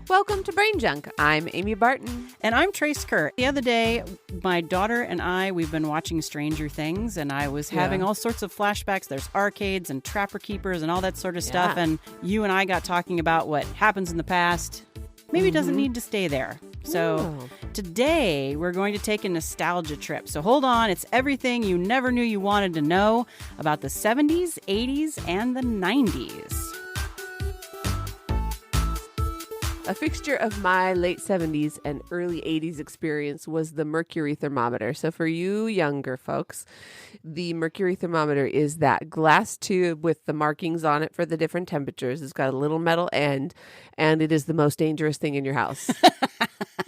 Welcome to Brain Junk. I'm Amy Barton. And I'm Trace Kerr. The other day, my daughter and we've been watching Stranger Things, and I was having all sorts of flashbacks. There's arcades and Trapper Keepers and all that sort of stuff. And you and I got talking about what happens in the past. Maybe it doesn't need to stay there. So today, we're going to take a nostalgia trip. So hold on. It's everything you never knew you wanted to know about the 70s, 80s, and the 90s. A fixture of my late 70s and early 80s experience was the mercury thermometer. So for you younger folks, the mercury thermometer is that glass tube with the markings on it for the different temperatures. It's got a little metal end, and it is the most dangerous thing in your house.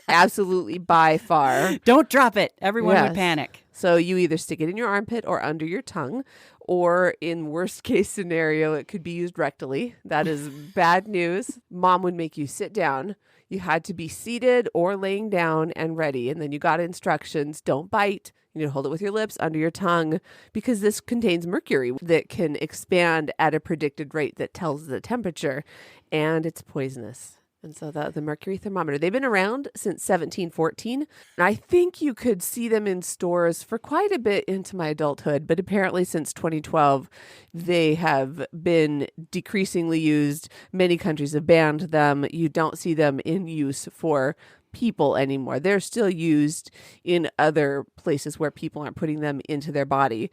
Absolutely, by far. Don't drop it. Everyone would panic. So you either stick it in your armpit or under your tongue, or in worst case scenario, it could be used rectally. That is bad news. Mom would make you sit down. You had to be seated or laying down and ready. And then you got instructions. Don't bite. You need to hold it with your lips under your tongue, because this contains mercury that can expand at a predicted rate that tells the temperature, and it's poisonous. And so the mercury thermometer, they've been around since 1714. And I think you could see them in stores for quite a bit into my adulthood. But apparently since 2012, they have been decreasingly used. Many countries have banned them. You don't see them in use for people anymore. They're still used in other places where people aren't putting them into their body.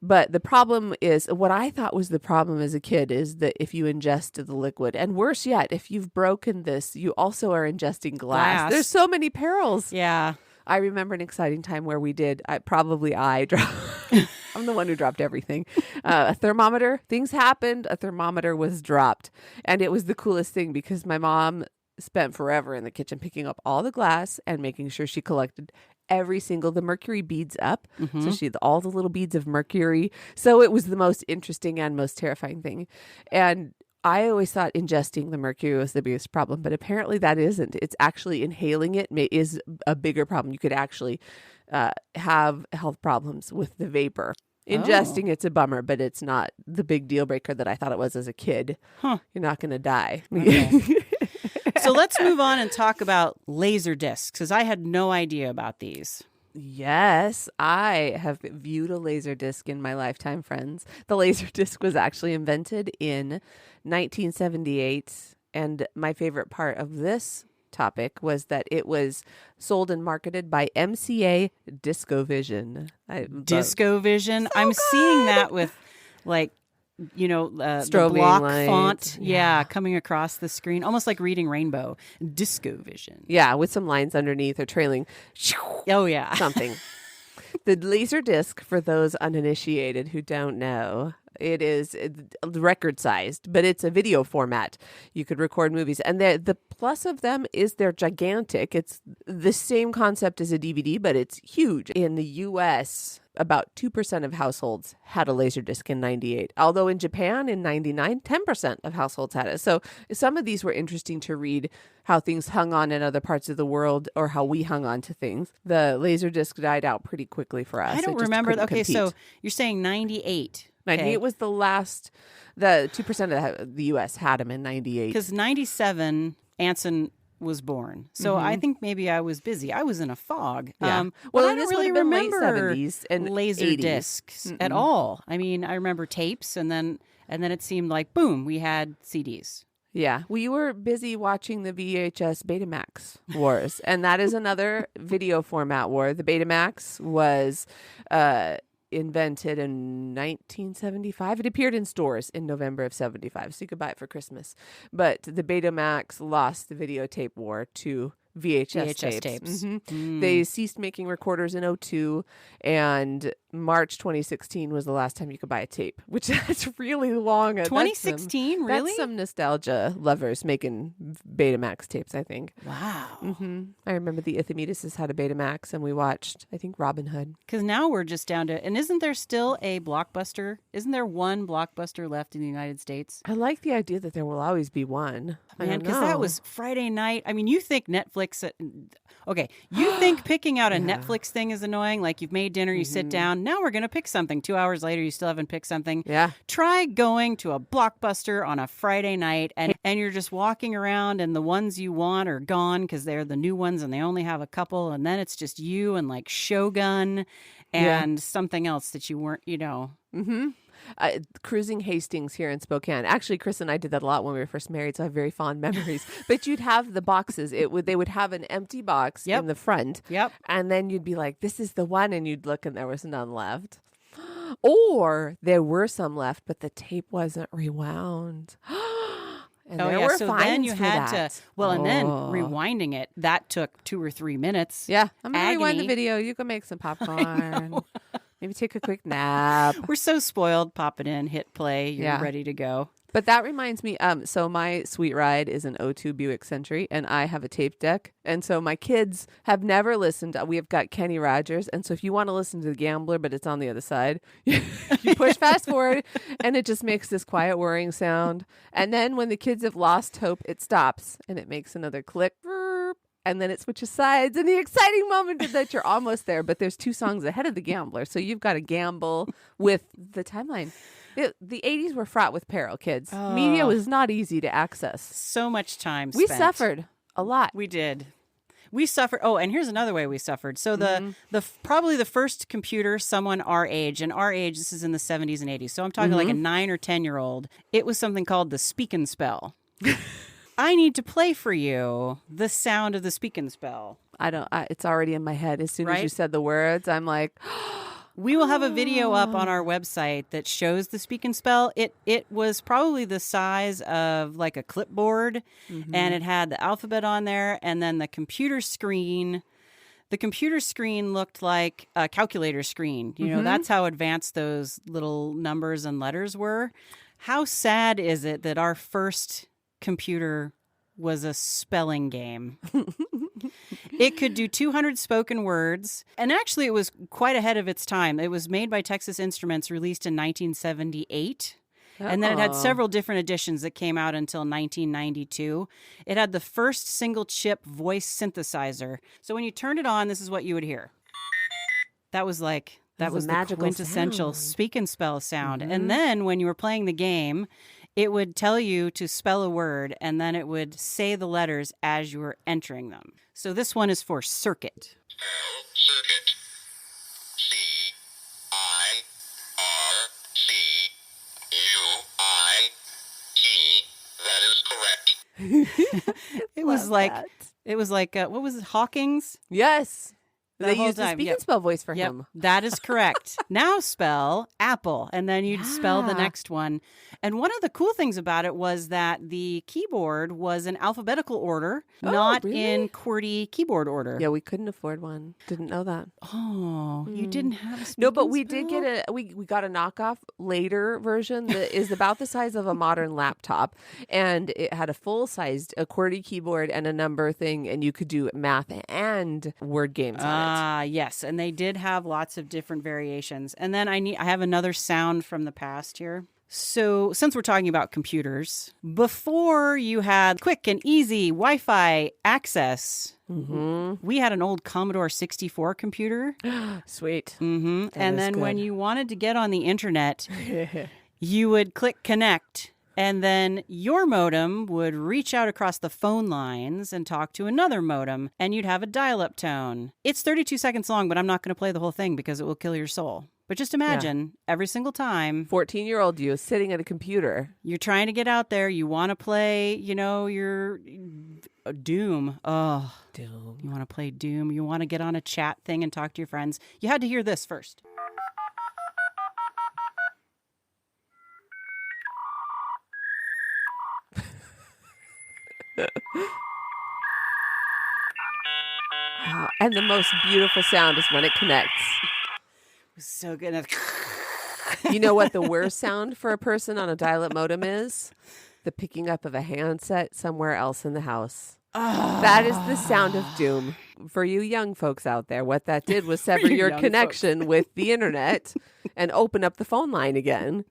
But the problem is, what I thought was the problem as a kid is that if you ingest the liquid, and worse yet, if you've broken this, you also are ingesting glass. There's so many perils. Yeah. I remember an exciting time where we did, I'm the one who dropped everything. A thermometer, things happened, a thermometer was dropped. And it was the coolest thing because my mom spent forever in the kitchen picking up all the glass and making sure she collected the mercury beads up. So she had all the little beads of mercury. So it was the most interesting and most terrifying thing. And I always thought ingesting the mercury was the biggest problem, but apparently that isn't. It's actually inhaling it is a bigger problem. You could actually have health problems with the vapor. Ingesting, it's a bummer, but it's not the big deal breaker that I thought it was as a kid. You're not going to die. Okay. So let's move on and talk about laser discs, because I had no idea about these. Yes, I have viewed a laser disc in my lifetime, friends. The laser disc was actually invented in 1978, and my favorite part of this topic was that it was sold and marketed by MCA DiscoVision. DiscoVision? So I'm good. Seeing that with the block lights. font, coming across the screen, almost like reading Rainbow. DiscoVision. Yeah, with some lines underneath or trailing. Oh, yeah. Something. The laser disc, for those uninitiated who don't know, it is record sized, but it's a video format. You could record movies. And the plus of them is they're gigantic. It's the same concept as a DVD, but it's huge. In the US, about 2% of households had a laser disc in 98. Although in Japan in 99, 10% of households had it. So some of these were interesting to read, how things hung on in other parts of the world or how we hung on to things. The laser disc died out pretty quickly for us. I don't remember. Okay, so you're saying 98. 98 was the last, the 2% of the U.S. had them in 98. Because 97, Anson was born. So I think maybe I was busy. I was in a fog. Yeah. Well, I don't really remember late 70s and laser 80s. discs at all. I mean, I remember tapes, and then it seemed like, boom, we had CDs. Yeah, we were busy watching the VHS Betamax wars, and that is another video format war. The Betamax was invented in 1975. It appeared in stores in November of 75, so you could buy it for Christmas. But the Betamax lost the videotape war to VHS tapes. They ceased making recorders in 2002, and March 2016 was the last time you could buy a tape, which is really long. 2016, really? That's some nostalgia lovers making Betamax tapes, I think. Wow. I remember the Ithamidises had a Betamax, and we watched, I think, Robin Hood. Because now we're just down to, and isn't there still a Blockbuster? Isn't there one Blockbuster left in the United States? I like the idea that there will always be one. Man, because that was Friday night. I mean, you think Netflix Okay, you think picking out a Netflix thing is annoying? Like you've made dinner, you sit down, now we're going to pick something. 2 hours later, you still haven't picked something. Yeah. Try going to a Blockbuster on a Friday night and you're just walking around and the ones you want are gone because they're the new ones and they only have a couple. And then it's just you and like Shogun and something else that you weren't, Cruising Hastings here in Spokane. Actually, Chris and I did that a lot when we were first married, so I have very fond memories. But you'd have the boxes. They would have an empty box in the front. Yep. And then you'd be like, this is the one, and you'd look and there was none left. Or there were some left, but the tape wasn't rewound. And there were so fines then you for had that. to, and then rewinding it, that took 2 or 3 minutes. Yeah, I'm going to rewind Agony. the video. You can make some popcorn. Maybe take a quick nap. We're so spoiled. Pop it in, hit play, you're ready to go. But that reminds me, so my sweet ride is an '02 Buick Century, and I have a tape deck. And so my kids have never listened. We have got Kenny Rogers. And so if you want to listen to The Gambler, but it's on the other side, you push fast forward, and it just makes this quiet whirring sound. And then when the kids have lost hope, it stops, and it makes another click. And then it switches sides, and the exciting moment is that you're almost there. But there's 2 songs ahead of The Gambler, so you've got to gamble with the timeline. The 80s were fraught with peril, kids. Media was not easy to access. So much time spent. We suffered a lot. We did. We suffered. Oh, and here's another way we suffered. So the probably the first computer someone our age, this is in the 70s and 80s. So I'm talking like a 9 or 10-year-old. It was something called the Speak and Spell. I need to play for you the sound of the Speak and Spell. It's already in my head. As soon as you said the words, I'm like, we will have a video up on our website that shows the Speak and Spell. It was probably the size of like a clipboard, and it had the alphabet on there, and then the computer screen. The computer screen looked like a calculator screen. That's how advanced those little numbers and letters were. How sad is it that our first computer was a spelling game? It could do 200 spoken words, and actually it was quite ahead of its time. It was made by Texas Instruments, released in 1978. And then it had several different editions that came out until 1992. It had the first single chip voice synthesizer. So when you turned it on, this is what you would hear. That was the quintessential sound. Speak and Spell sound. And then when you were playing the game, it would tell you to spell a word, and then it would say the letters as you were entering them. So this one is for circuit. Spell circuit. C-I-R-C-U-I-T. That is correct. It was like what was it, Hawking's? Yes. They whole used the time, Speak and Spell voice for him. That is correct. Now spell apple, and then you'd spell the next one. And one of the cool things about it was that the keyboard was in alphabetical order, not in QWERTY keyboard order. Yeah, we couldn't afford one. Didn't know that. Oh, you didn't have a Speak No, but and we Spell? did get we got a knockoff later version that is about the size of a modern laptop, and it had a full-sized QWERTY keyboard and a number thing, and you could do math and word games on it. Yes, and they did have lots of different variations. And then I have another sound from the past here. So since we're talking about computers, before you had quick and easy Wi-Fi access, we had an old Commodore 64 computer. Sweet. And then when good. you wanted to get on the internet, you would click connect. And then your modem would reach out across the phone lines and talk to another modem, and you'd have a dial-up tone. It's 32 seconds long, but I'm not going to play the whole thing because it will kill your soul. But just imagine every single time 14-year-old you sitting at a computer. you're trying to get out there, you want to play, your Doom. Oh, Doom. you want to play Doom. You want to get on a chat thing and talk to your friends. You had to hear this first. And the most beautiful sound is when it connects. It was so good. You know what the worst sound for a person on a dial-up modem is? The picking up of a handset somewhere else in the house. That is the sound of doom. For you young folks out there, what that did was sever you your young connection with the internet and open up the phone line again.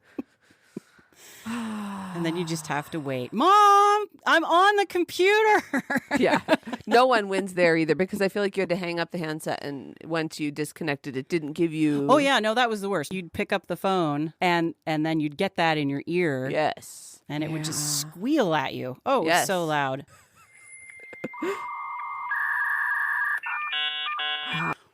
And then you just have to wait. Mom, I'm on the computer. Yeah. No one wins there either because I feel like you had to hang up the handset and once you disconnected, it didn't give you. Oh, yeah. No, that was the worst. You'd pick up the phone and then you'd get that in your ear. Yes. And it would just squeal at you. Oh, it was so loud.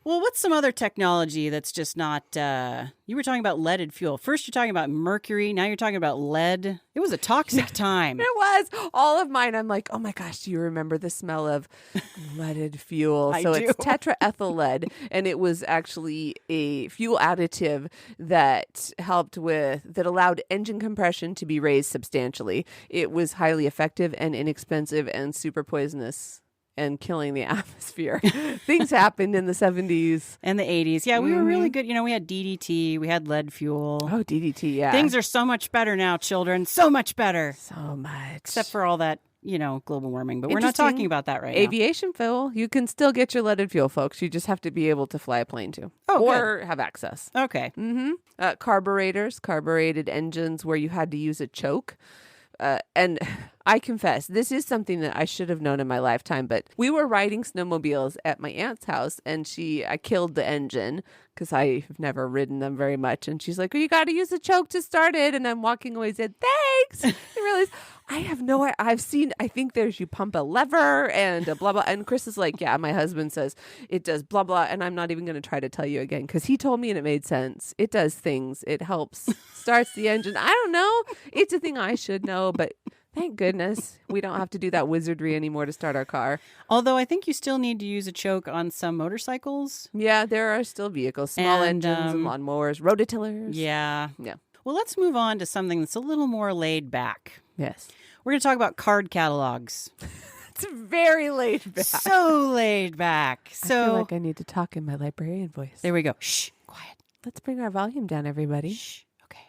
Well, what's some other technology that's just not, you were talking about leaded fuel. First you're talking about mercury, now you're talking about lead. It was a toxic time. It was. All of mine, I'm like, oh my gosh, do you remember the smell of leaded fuel? I So do. it's tetraethyl lead, and it was actually a fuel additive that allowed engine compression to be raised substantially. It was highly effective and inexpensive and super poisonous. And killing the atmosphere. Things happened in the 70s. And the 80s. Yeah, we were really good. You know, we had DDT, we had lead fuel. Oh, DDT, yeah. Things are so much better now, children. So much better. So much. Except for all that, global warming. But we're not Interesting. talking about that right now. Aviation fuel. You can still get your leaded fuel, folks. You just have to be able to fly a plane too. Oh, or have access. Okay. Carburetors, carbureted engines where you had to use a choke. And I confess, this is something that I should have known in my lifetime, but we were riding snowmobiles at my aunt's house and I killed the engine because I've never ridden them very much. And she's like, well, you got to use a choke to start it. And I'm walking away and said, thanks. I realized I think you pump a lever and a blah, blah. And Chris is like, yeah, my husband says it does blah, blah. And I'm not even going to try to tell you again because he told me and it made sense. It does things. It helps, starts the engine. I don't know. It's a thing I should know, but thank goodness we don't have to do that wizardry anymore to start our car. Although I think you still need to use a choke on some motorcycles. Yeah, there are still vehicles, small And, engines and lawnmowers, rototillers. Yeah. Yeah. Well, let's move on to something that's a little more laid back. Yes. We're going to talk about card catalogs. It's very laid back. So laid back. I feel like I need to talk in my librarian voice. There we go. Shh, quiet. Let's bring our volume down, everybody. Shh. Okay.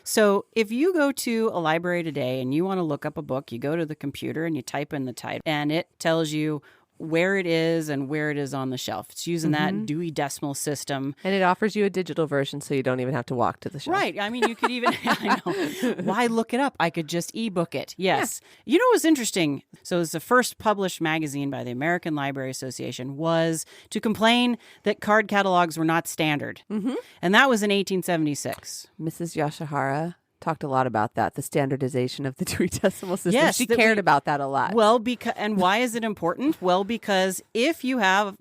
So if you go to a library today and you want to look up a book, you go to the computer and you type in the title and it tells you where it is and where it is on the shelf. It's using that Dewey Decimal System. And it offers you a digital version so you don't even have to walk to the shelf. Right. I mean, you could even, I know. Why look it up? I could just ebook it. Yes. Yeah. You know what's interesting? So it's the first published magazine by the American Library Association was to complain that card catalogs were not standard. Mm-hmm. And that was in 1876. Mrs. Yoshihara talked a lot about that, the standardization of the Dewey Decimal System. Yes, she cared about that a lot. Well, and why is it important? Well, because if you have,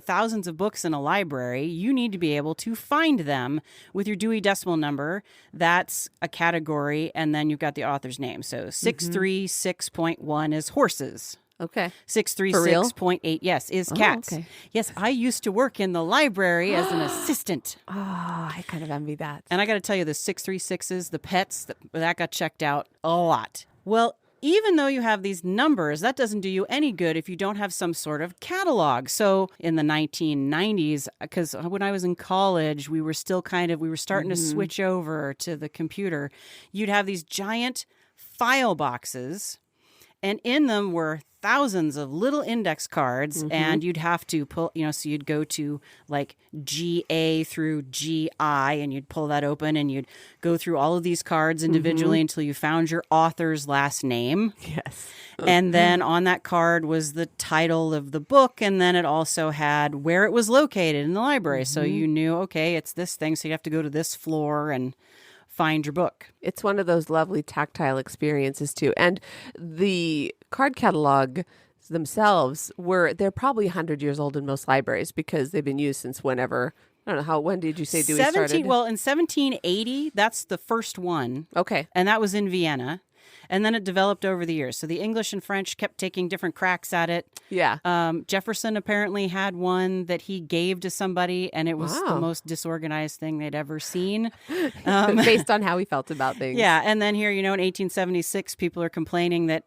thousands of books in a library, you need to be able to find them with your Dewey Decimal number. That's a category, and then you've got the author's name. So 636.1 is horses. Okay. 636.8, yes, is cats. Okay. Yes, I used to work in the library as an assistant. Oh, I kind of envy that. And I got to tell you, the 636s, the pets, that got checked out a lot. Well, even though you have these numbers, that doesn't do you any good if you don't have some sort of catalog. So in the 1990s, because when I was in college, we were still we were starting to switch over to the computer. You'd have these giant file boxes, and in them were thousands of little index cards, and you'd have to pull, so you'd go to like GA through GI, and you'd pull that open, and you'd go through all of these cards individually until you found your author's last name. Yes. And then on that card was the title of the book, and then it also had where it was located in the library. So you knew, okay, it's this thing, so you have to go to this floor and find your book. It's one of those lovely tactile experiences too. And the card catalog themselves they're probably 100 years old in most libraries because they've been used since whenever. I don't know when did you say Dewey started? Well, in 1780, that's the first one. Okay. And that was in Vienna. And then it developed over the years. So the English and French kept taking different cracks at it. Yeah. Jefferson apparently had one that he gave to somebody, and it was the most disorganized thing they'd ever seen. Based on how he felt about things. Yeah. And then here, in 1876, people are complaining that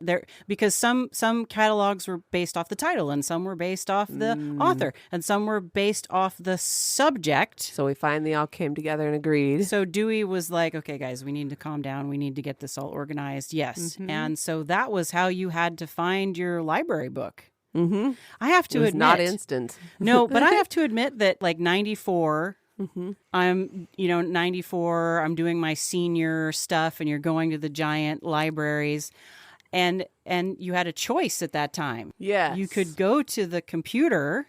because some catalogs were based off the title, and some were based off the author, and some were based off the subject. So we finally all came together and agreed. So Dewey was like, okay, guys, we need to calm down. We need to get this all organized. Yes. And so that was how you had to find your library book. I have to admit. Not instant. No, but I have to admit that like 94 I'm, 94, I'm doing my senior stuff, and you're going to the giant libraries. And you had a choice at that time. Yes. You could go to the computer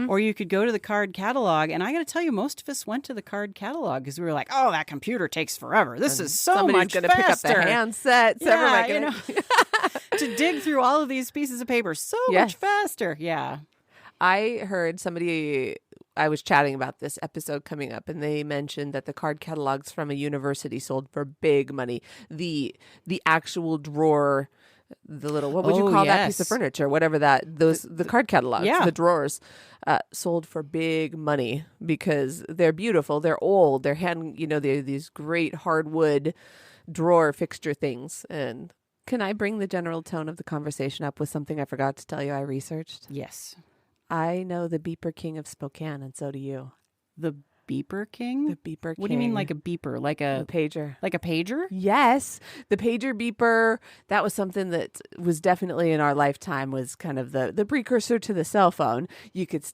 or you could go to the card catalog. And I got to tell you, most of us went to the card catalog because we were like, oh, that computer takes forever. This is so much gonna faster. Pick up the handset. Yeah, to dig through all of these pieces of paper so much faster. Yeah. I heard I was chatting about this episode coming up, and they mentioned that the card catalogs from a university sold for big money. The actual drawer, the little, what would you call that piece of furniture? Whatever the card catalogs, the drawers, sold for big money because they're beautiful. They're old. They're they're these great hardwood drawer fixture things. And can I bring the general tone of the conversation up with something I forgot to tell you I researched? Yes. I know the Beeper King of Spokane, and so do you. The Beeper King? The Beeper King. What do you mean like a beeper? Like a pager. Like a pager? Yes. The pager beeper, that was something that was definitely in our lifetime, was kind of the precursor to the cell phone. You could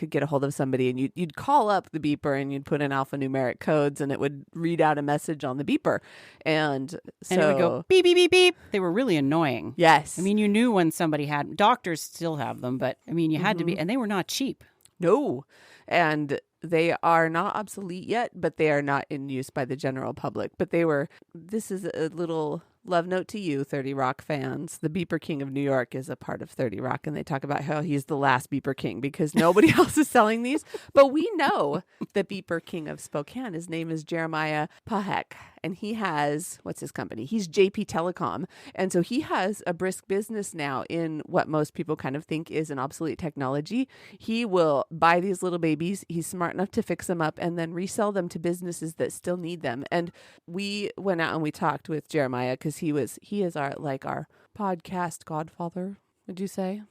get a hold of somebody and you'd call up the beeper and you'd put in alphanumeric codes and it would read out a message on the beeper. And it would go beep, beep, beep, beep. They were really annoying. Yes. I mean, you knew when somebody had, doctors still have them, but I mean, you had to be, and they were not cheap. No. And they are not obsolete yet, but they are not in use by the general public. But this is a little love note to you, 30 Rock fans. The Beeper King of New York is a part of 30 Rock, and they talk about how he's the last Beeper King because nobody else is selling these. But we know the Beeper King of Spokane. His name is Jeremiah Pahek, and he has, what's his company? He's JP Telecom. And so he has a brisk business now in what most people kind of think is an obsolete technology. He will buy these little babies. He's smart enough to fix them up and then resell them to businesses that still need them. And we went out and we talked with Jeremiah because he is our podcast godfather, would you say?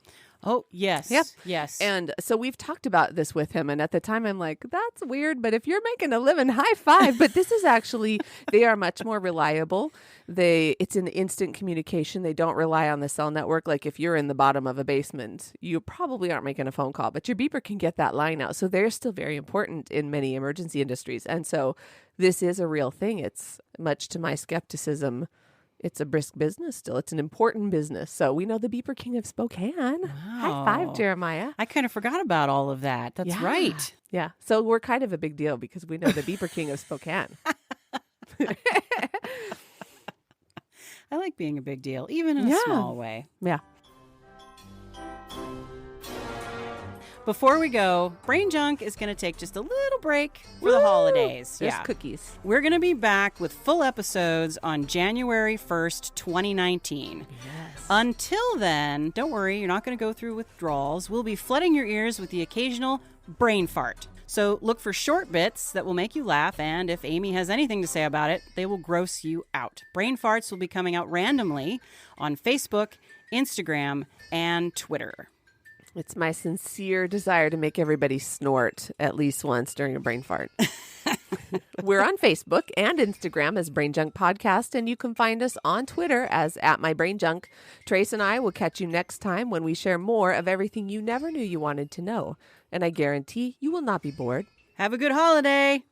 Oh, yes. Yep. Yes. And so we've talked about this with him. And at the time, I'm like, that's weird. But if you're making a living, high five. But this is actually, they are much more reliable. It's an instant communication. They don't rely on the cell network. Like if you're in the bottom of a basement, you probably aren't making a phone call. But your beeper can get that line out. So they're still very important in many emergency industries. And so this is a real thing. It's much to my skepticism. It's a brisk business still. It's an important business. So we know the Beeper King of Spokane. Wow. High five, Jeremiah. I kind of forgot about all of that. That's right. Yeah. So we're kind of a big deal because we know the Beeper King of Spokane. I like being a big deal, even in a small way. Yeah. Before we go, Brain Junk is going to take just a little break for the holidays. There's cookies. We're going to be back with full episodes on January 1st, 2019. Yes. Until then, don't worry, you're not going to go through withdrawals. We'll be flooding your ears with the occasional brain fart. So look for short bits that will make you laugh, and if Amy has anything to say about it, they will gross you out. Brain farts will be coming out randomly on Facebook, Instagram, and Twitter. It's my sincere desire to make everybody snort at least once during a brain fart. We're on Facebook and Instagram as Brain Junk Podcast, and you can find us on Twitter as @mybrainjunk. Trace and I will catch you next time when we share more of everything you never knew you wanted to know. And I guarantee you will not be bored. Have a good holiday.